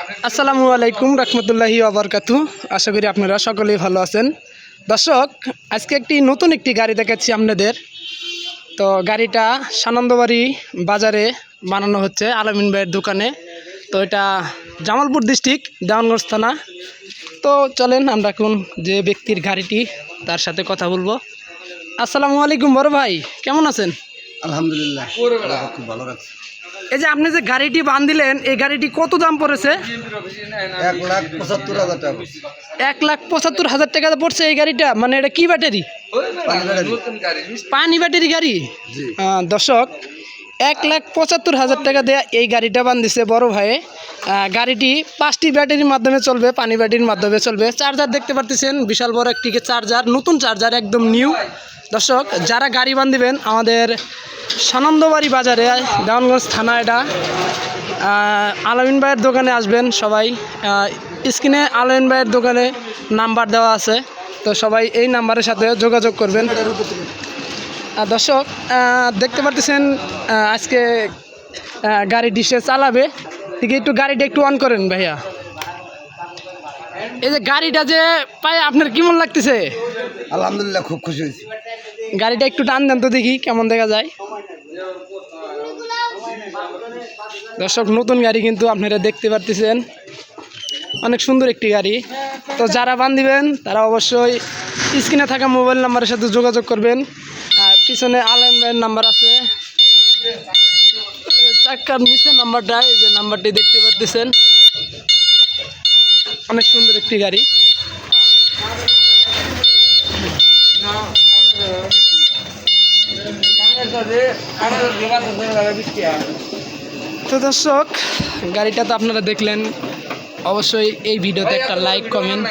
আসসালামু আলাইকুম রহমতুল্লাহি ওয়াবারকাতু। আশা করি আপনারা সকলেই ভালো আছেন। দর্শক, আজকে নতুন একটি গাড়ি দেখাচ্ছি আপনাদের। তো গাড়িটা সানন্দবাড়ি বাজারে বানানো হচ্ছে আলামিন ভাইয়ের দোকানে। তো এটা জামালপুর ডিস্ট্রিক্ট দেওয়ানগঞ্জ থানা। তো চলেন আমরা এখন যে ব্যক্তির গাড়িটি তার সাথে কথা বলবো। আসসালামু আলাইকুম বড় ভাই, কেমন আছেন? আলহামদুলিল্লাহ, খুব ভালো লাগছে। এই যে আপনি যে গাড়িটি বান্ধিলেন, এই গাড়িটি কত দাম পড়েছে? 1,75,000 টাকা। 1,75,000 টাকা পড়ছে এই গাড়িটা। মানে এটা কি ব্যাটারি? পানি ব্যাটারি গাড়ি। দর্শক, 1,75,000 টাকা দেয়া এই গাড়িটা বান্ধিছে বড় ভাই। গাড়িটি 5টি ব্যাটারির মাধ্যমে চলবে, পানি ব্যাটারির মাধ্যমে চলবে। চার্জার দেখতে পারতেছেন, বিশাল বড় একটি চার্জার, নতুন চার্জার, একদম নিউ। দর্শক, যারা গাড়ি বান্ধিবেন আমাদের সানন্দবাড়ি বাজারে দেওয়ানগঞ্জ থানা, এটা আলামিন ভাইয়ের দোকানে আসবেন সবাই। স্ক্রিনে আলামিন ভাইয়ের দোকানে নাম্বার দেওয়া আছে, তো সবাই এই নাম্বারের সাথে যোগাযোগ করবেন। দর্শক, দেখতে পারতেছেন আজকে গাড়িটি সে চালাবে। ঠিক একটু গাড়িটা একটু অন করেন ভাইয়া। এই যে গাড়িটা যে পাই আপনার কেমন লাগতেছে? আলহামদুলিল্লাহ, খুব খুশি হয়েছি। গাড়িটা একটু টান দেন তো দেখি কেমন দেখা যায়। দর্শক, নতুন গাড়ি কিন্তু আপনারা দেখতে পারতেছেন, অনেক সুন্দর একটি গাড়ি। তো যারা বান্ধিবেন তারা অবশ্যই স্ক্রিনে থাকা মোবাইল নাম্বারের সাথে যোগাযোগ করবেন। আর পিছনে আলামিন ভাইয়ের নাম্বার আছে, চাক্কার নিচে নাম্বারটা, এই যে নাম্বারটি দেখতে পারতেছেন। অনেক সুন্দর একটি গাড়ি। তো দর্শক, গাড়িটা তো আপনারা দেখলেন। অবশ্যই এই ভিডিওতে একটা লাইক, কমেন্ট,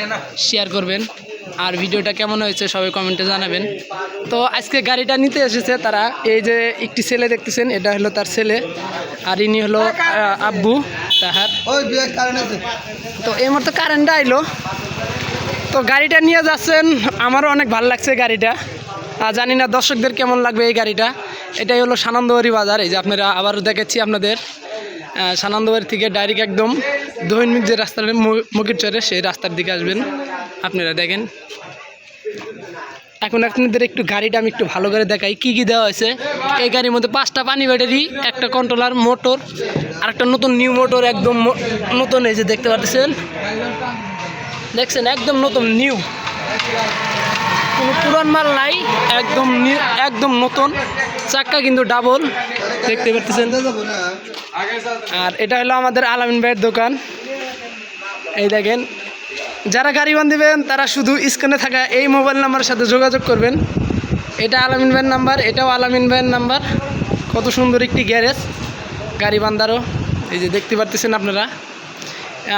শেয়ার করবেন। আর ভিডিওটা কেমন হয়েছে সবাই কমেন্টে জানাবেন। তো আজকে গাড়িটা নিতে এসেছে তারা। এই যে একটি ছেলে দেখতেছেন, এটা হলো তার ছেলে, আর ইনি হলো আব্বু তাহার। তো এই মুহূর্তে কারেন্টটা আইলো, তো গাড়িটা নিয়ে যাচ্ছেন। আমারও অনেক ভালো লাগছে গাড়িটা। জানি না দর্শকদের কেমন লাগবে এই গাড়িটা। এটাই হলো সানন্দবাড়ি বাজার। এই যে আপনারা আবার দেখাচ্ছি আপনাদের, সানন্দবাড়ি থেকে ডাইরেক্ট একদম দৈনিক যে রাস্তাটা মকির চরে, সেই রাস্তার দিকে আসবেন। আপনারা দেখেন, এখন আপনাদের একটু গাড়িটা আমি একটু ভালো করে দেখাই কি কি দেওয়া হয়েছে। এই গাড়ির মধ্যে 5টা পানি ব্যাটারি, একটা কন্ট্রোলার, মোটর, আর একটা নতুন নিউ মোটর, একদম নতুন। এই যে দেখতে পাচ্ছেন, দেখছেন একদম নতুন নিউ, কোনো পুরান মাল নাই, একদম একদম নতুন। চাক্কা কিন্তু ডাবল, দেখতে পাচ্ছেন। আর এটা হলো আমাদের আলামিন ভাইয়ের দোকান। এই দেখেন, যারা গাড়ি বান্ধিবেন তারা শুধু স্ক্রিনে থাকা এই মোবাইল নাম্বারের সাথে যোগাযোগ করবেন। এটা আলামিন ভাইয়ের নাম্বার, এটাও আলামিন ভাইয়ের নাম্বার। কত সুন্দর একটি গ্যারেজ গাড়ি বান্ধারও। এই যে দেখতে পাচ্ছেন আপনারা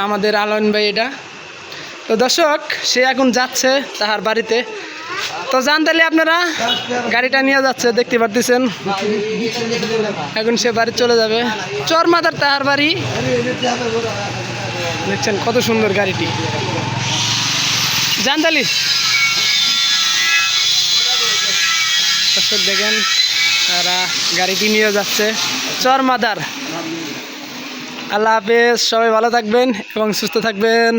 আমাদের আলামিন ভাই এটা। তো দর্শক, সে এখন যাচ্ছে তাহার বাড়িতে। তো যান তাহলে আপনারা, গাড়িটা নিয়ে যাচ্ছে, দেখতে পাচ্ছেন। এখন সে বাড়ি চলে যাবে, চরমাদার তাহার বাড়ি। দেখছেন কত সুন্দর গাড়িটি। যান তাহলে দর্শক, দেখেন তারা গাড়িটি নিয়ে যাচ্ছে চরমাদার। আল্লাহ হাফেজ, সবাই ভালো থাকবেন এবং সুস্থ থাকবেন।